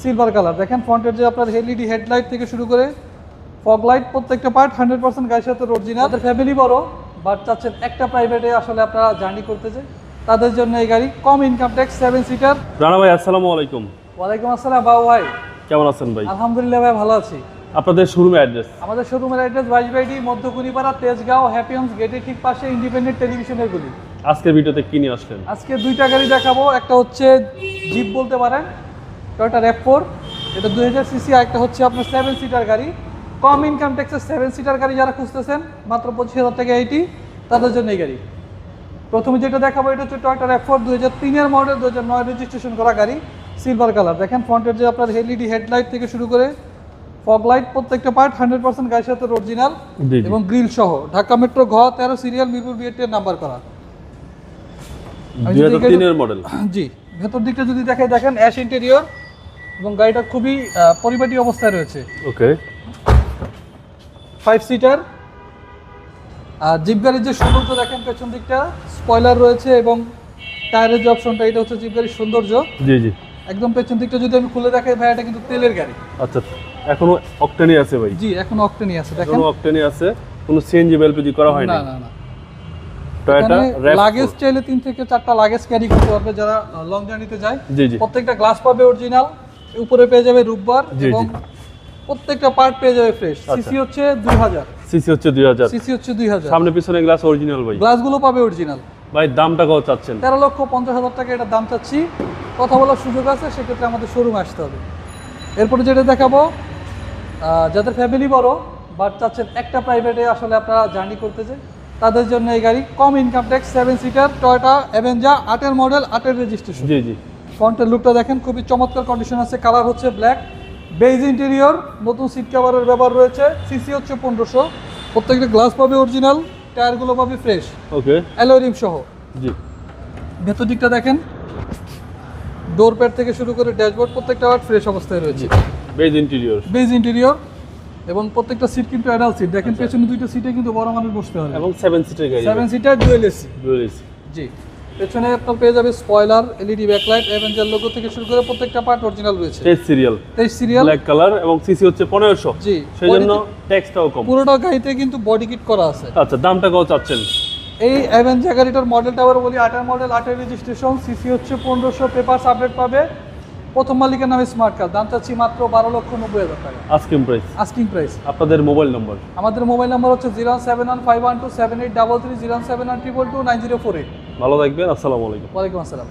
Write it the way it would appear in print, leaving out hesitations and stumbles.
Silver colour দেখেন ফ্রন্টের যে আপনার এলইডি হেডলাইট থেকে শুরু করে ফগ লাইট প্রত্যেকটা পার্ট 100% গাড়ির সাথে অরিজিনাল। তাদের ফ্যামিলি বড় বাট চাচ্ছেন একটা প্রাইভেটে আসলে আপনারা জার্নি করতে চাই তাদের জন্য এই গাড়ি কম ইনকাম ট্যাক্স 7 সিটার। রানা ভাই আসসালামু আলাইকুম। ওয়ালাইকুম আসসালাম বাবু ভাই, কেমন আছেন ভাই? আলহামদুলিল্লাহ ভাই ভালো আছি। আপনাদের শোরুমের অ্যাড্রেস? আমাদের শোরুমের অ্যাড্রেস 22/ডি মধ্যকুনিপাড়া তেজগাঁও হ্যাপিহোমস গেটের ঠিক পাশে ইন্ডিপেন্ডেন্ট টেলিভিশনের গুলি। আজকের ভিডিওতে কি নিয়ে আসলেন? আজকে দুইটা গাড়ি দেখাবো, একটা হচ্ছে জিপ বলতে পারেন টয়োটা RAV4, এটা 2000 সিসি, আর একটা হচ্ছে আপনার 7 সিটার গাড়ি কম ইনকাম ট্যাক্সের 7 সিটার গাড়ি যারা খুঁজতেছেন মাত্র 25,000 টাকা এইটি তাদের জন্য এই গাড়ি। প্রথমে যেটা দেখাবো এটা হচ্ছে টয়োটা RAV4 2003 এর মডেল, 2009 রেজিস্ট্রেশন করা গাড়ি, সিলভার কালার। দেখেন ফ্রন্টের যে আপনার এলইডি হেডলাইট থেকে শুরু করে ফগ লাইট প্রত্যেকটা পার্ট 100% গাড়ির সাথে অরিজিনাল এবং গ্রিল সহ, ঢাকা মেট্রো ঘ 13 সিরিয়াল মিরপুর বিএটের নাম্বার করা। 2003 এর মডেল। জি, ভেতর দিকটা যদি দেখেন অ্যাশ ইন্টেরিয়র এবং গাড়িটা খুবই পরিপাটি অবস্থায় রয়েছে। ওকে, 5 সিটার। আর জিপ গাড়ির যে সৌন্দর্য দেখেন পেছন দিকটা স্পয়লার রয়েছে এবং টায়ারের যে অপশনটা এটা হচ্ছে জিপ গাড়ির সৌন্দর্য। জি জি, একদম পেছন দিকটা যদি আমি খুলে দেখাই ভাই এটা কিন্তু তেলের গাড়ি। আচ্ছা, এখনো অকটেনই আছে ভাই? জি, এখন অকটেনই আছে। দেখেন এখনো অকটেনই আছে, কোনো সিএনজি বা এলপিজি করা হয়নি। না না না। টয়োটা RAV4 লাগেজ চাইলে 3 থেকে 4টা লাগেজ ক্যারি করতে পারবে যারা লং জার্নিতে যায়। জি জি, প্রত্যেকটা গ্লাস পাবে অরিজিনাল, উপরে পেয়ে যাবে রূপবার এবং প্রত্যেকটা পার্ট পেয়ে যাবে ফ্রেশ। সিসি হচ্ছে 2000, সিসি হচ্ছে 2000, সিসি হচ্ছে 2000, সামনে পিছনে গ্লাস অরিজিনাল ভাই। গ্লাসগুলো পাবে অরিজিনাল। ভাই দামটা কত চাচ্ছেন? 13,50,000 টাকা এটার দাম চাচ্ছি, কথা বলার সুযোগ আছে, সেক্ষেত্রে আমাদের শোরুমে আসতে হবে। এরপরে যেটা দেখাবো যাদের ফ্যামিলি বড় বাট চাচ্ছেন একটা প্রাইভেটে আসলে আপনারা জার্নি করতে চাই তাদের জন্য এই গাড়ি কম income tax 7 seater Toyota Avenger 8 এর মডেল, 8 এর রেজিস্ট্রেশন। জি জি, ফ্রন্টের লুকটা দেখেন খুবই চমৎকার কন্ডিশন আছে, কালার হচ্ছে ব্ল্যাক, বেজ ইন্টেরিয়র, নতুন সিট কভারের ব্যবহার রয়েছে, সিসি হচ্ছে 1500, প্রত্যেকটা গ্লাস পাবে অরিজিনাল, টায়ারগুলো পাবে ফ্রেশ, ওকে, অ্যালয় রিম সহ। জি, ভেতর দিকটা দেখেন ডোর প্যাড থেকে শুরু করে ড্যাশবোর্ড প্রত্যেকটা পার্ট ফ্রেশ অবস্থায় রয়েছে। বেজ ইন্টেরিয়র, বেজ ইন্টেরিয়র এবং প্রত্যেকটা সিট কিন্তু অ্যাডাল্ট সিট। দেখেন পেছনে দুইটা সিটে কিন্তু বড় মানুষ বসতে হবে এবং 7 সিটের গাড়ি, 7 seater dual AC. Dual AC. জি, পেছনে আপনার পেয়ে যাবে spoiler, LED backlight, Avenger logo থেকে শুরু করে প্রত্যেকটা পার্ট অরিজিনাল রয়েছে। 23 সিরিয়াল, 23 সিরিয়াল, ব্ল্যাক কালার এবং সিসি হচ্ছে 1500। জি, সেজন্য ট্যাক্সটাও কম। পুরোটা গাড়িতে কিন্তু বডি কিট করা আছে। আচ্ছা, দামটা কত চাচ্ছেন? এই অ্যাভেঞ্জার গাড়িটার মডেলটা আবার বলি 8 এর মডেল, 8 এর রেজিস্ট্রেশন, সিসি হচ্ছে 1500, পেপারস আপডেট পাবে, প্রথম মালিকের নামে স্মার্ট কার্ড, দাম চাচ্ছি মাত্র 12,90,000 টাকা আস্কিং প্রাইস। Asking price. আপনাদের মোবাইল নম্বর? আমাদের মোবাইল নাম্বার হচ্ছে 07151278330, 071222904। ভালো থাকবেন, আসসালামু আলাইকুম। ওয়ালাইকুম আসসালাম।